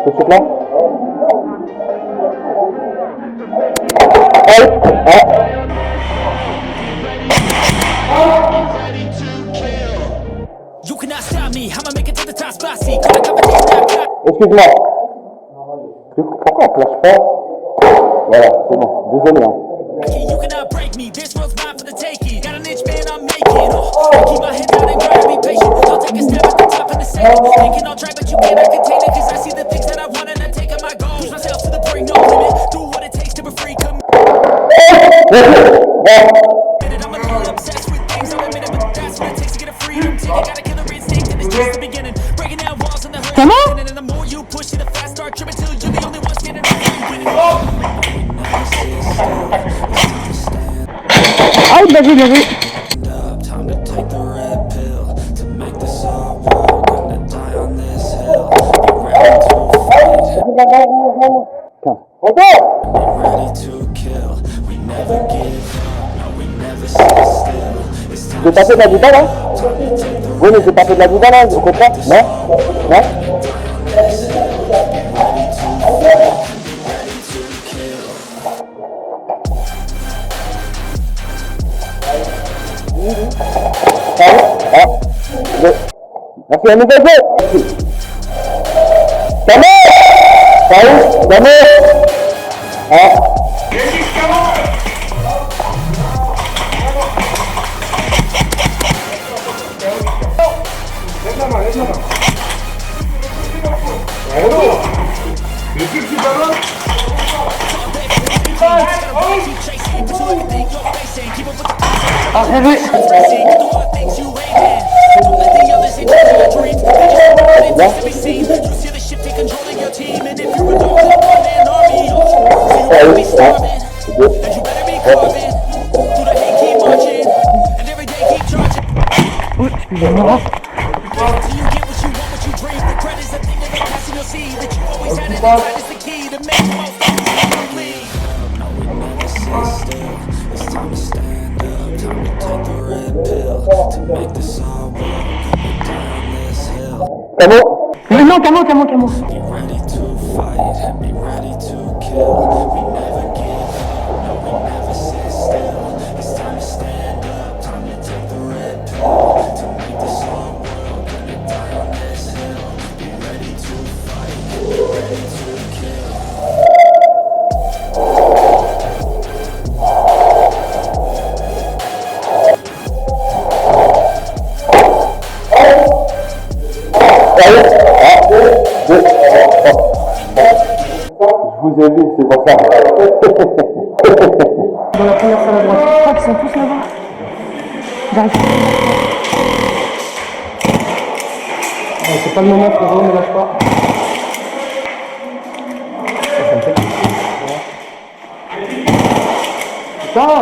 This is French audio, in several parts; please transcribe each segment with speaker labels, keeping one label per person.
Speaker 1: Tout de suite là. Excuse-moi. Pourquoi on flash pas? Voilà, c'est bon. Désolé. Hein.
Speaker 2: Comment? Ah, bien vu, bien vu.
Speaker 1: J'ai tapé de la guitare là? Oui, mais j'ai tapé de la guitare là, au contraire? Non? Non? Merci, un nouveau jeu! Comment? Salut, comment?
Speaker 2: Ah, bien joué. Oui, excusez-moi. Camo? Camo.
Speaker 1: Je vous ai vu, c'est pour ça.
Speaker 2: Dans la première salle à droite. Je crois qu'ils sont tous là-bas. J'arrive. C'est pas le moment pour eux, ne lâche pas. Ça me fait putain!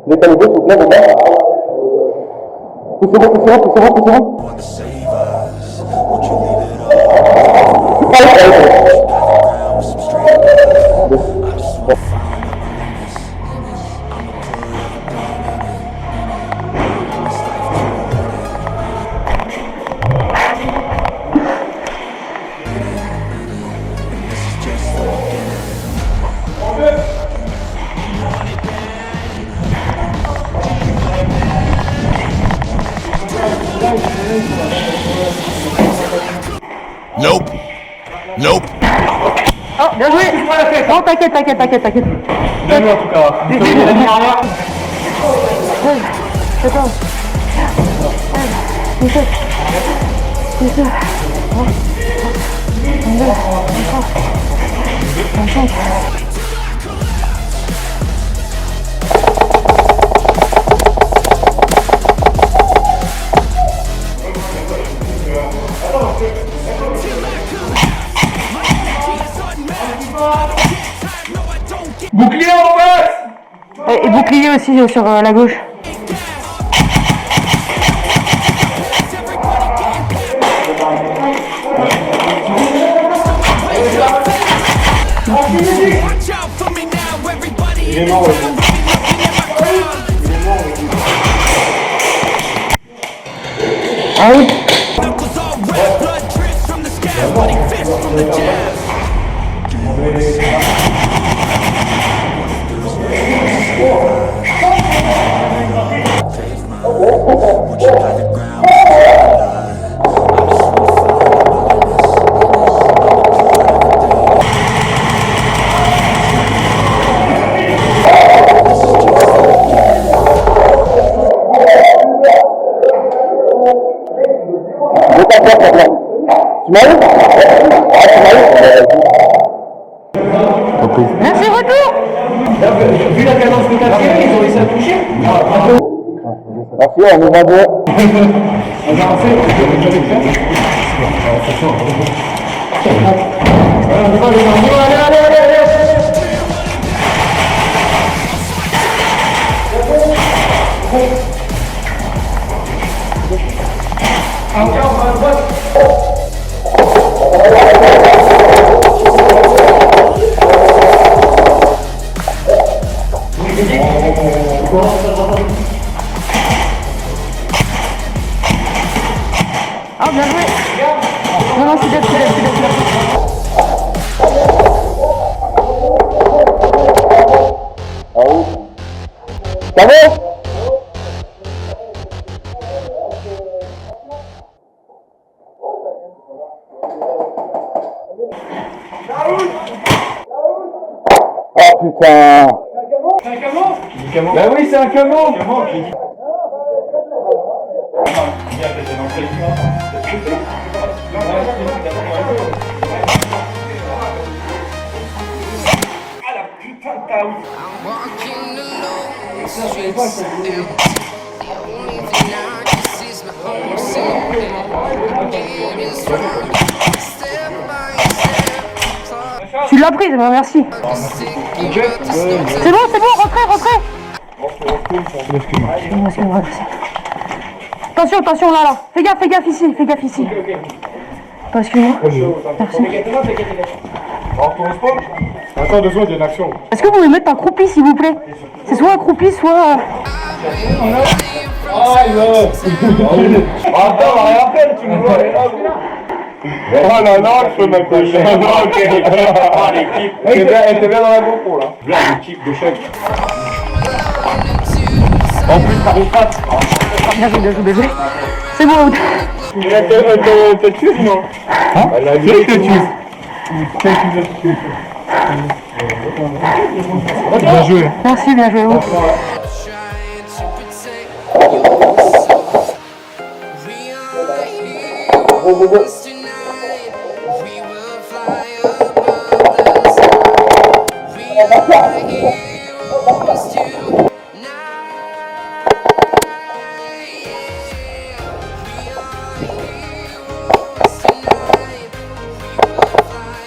Speaker 1: Mettez-le s'il vous plaît, poussez-vous.
Speaker 3: Nope.
Speaker 2: Oh, bien joué. Non, t'inquiète.
Speaker 1: Donne-moi en tout cas.
Speaker 2: aussi sur la gauche. Ah oui.
Speaker 1: Tu m'as eu? Ah, tu m'as eu?
Speaker 2: Merci, retour.
Speaker 3: Vu la cadence que t'as fait, ils ont réussi à toucher.
Speaker 1: Merci, on est va bien.
Speaker 3: On va avancer, on va faire. Encore, on va à droite.
Speaker 2: Ah, bien joué. Non, non, je suis dead.
Speaker 1: Ah oui. Ça va? Oh putain.
Speaker 3: C'est un canon? Bah oui, c'est un canon.
Speaker 2: Tu l'as prise, merci. C'est bon, rentrez. Excuse-moi. Attention, là. Fais gaffe ici. Excuse-moi. Merci.
Speaker 3: Attends 2 secondes, il y a une action.
Speaker 2: Est-ce que vous pouvez mettre un croupi, s'il vous plaît? C'est soit un croupi, soit...
Speaker 3: Attends, on va rien faire, tu me vois. Oh là là, je peux mettre un chèque. Ah, l'équipe. Elle était bien dans la GoPro là. Là, l'équipe de chèque. En plus, ça roule pas.
Speaker 2: Bien joué, désolé. C'est bon.
Speaker 3: T'as tué, non? Hein? Elle a vu que tu tues. Bien joué.
Speaker 2: Merci, bien joué.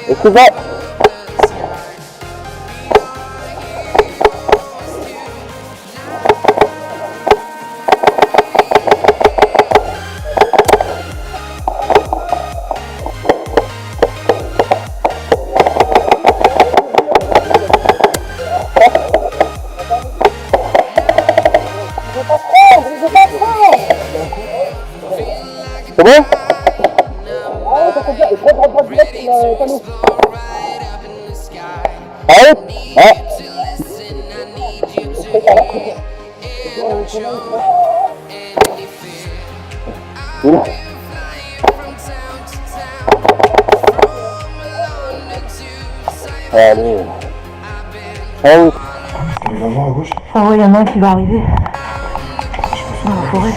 Speaker 1: Excuse-moi. C'est bon? Ah oui? Ah. Oula. Allez. Ah oui.
Speaker 3: Il va voir à gauche.
Speaker 2: Ah ouais, il y en a un qui va arriver. Dans la forêt.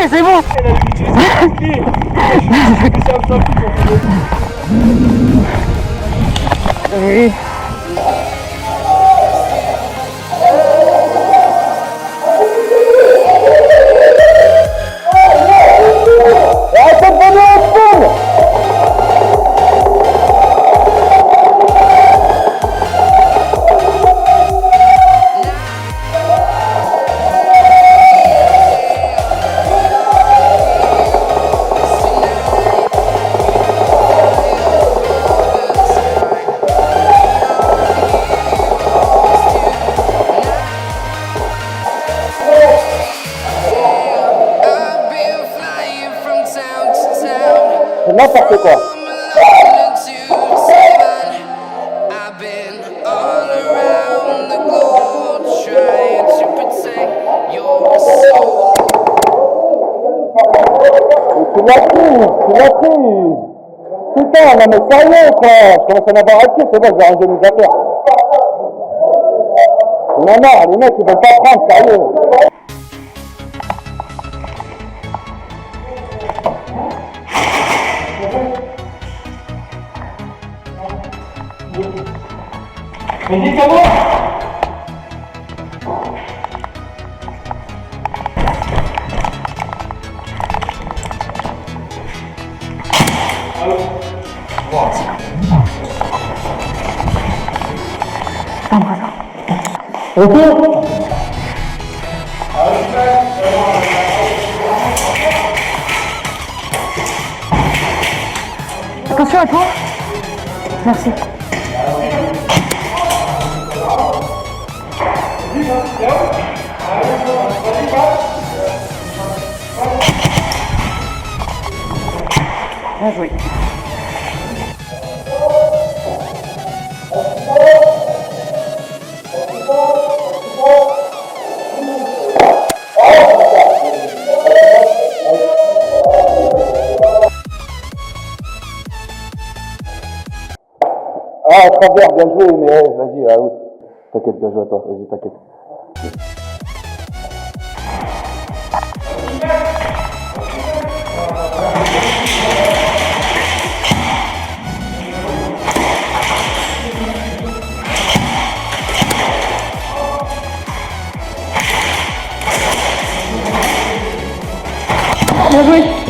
Speaker 2: c'est bon. Oui.
Speaker 1: C'est n'importe quoi. Tu l'as prise. Putain, non mais sérieux quoi. Je commence à m'avoir acquis, c'est bon, je vais ranger mes affaires. Non, non, les mecs ils vont pas prendre, sérieux.
Speaker 3: Mais dites-moi.
Speaker 2: C'est un bras. Attention à toi. Merci. Bien joué.
Speaker 1: Ah, à travers, bien joué, mais vas-y, out. T'inquiète, bien joué à toi, vas-y, t'inquiète.
Speaker 2: Bien joué.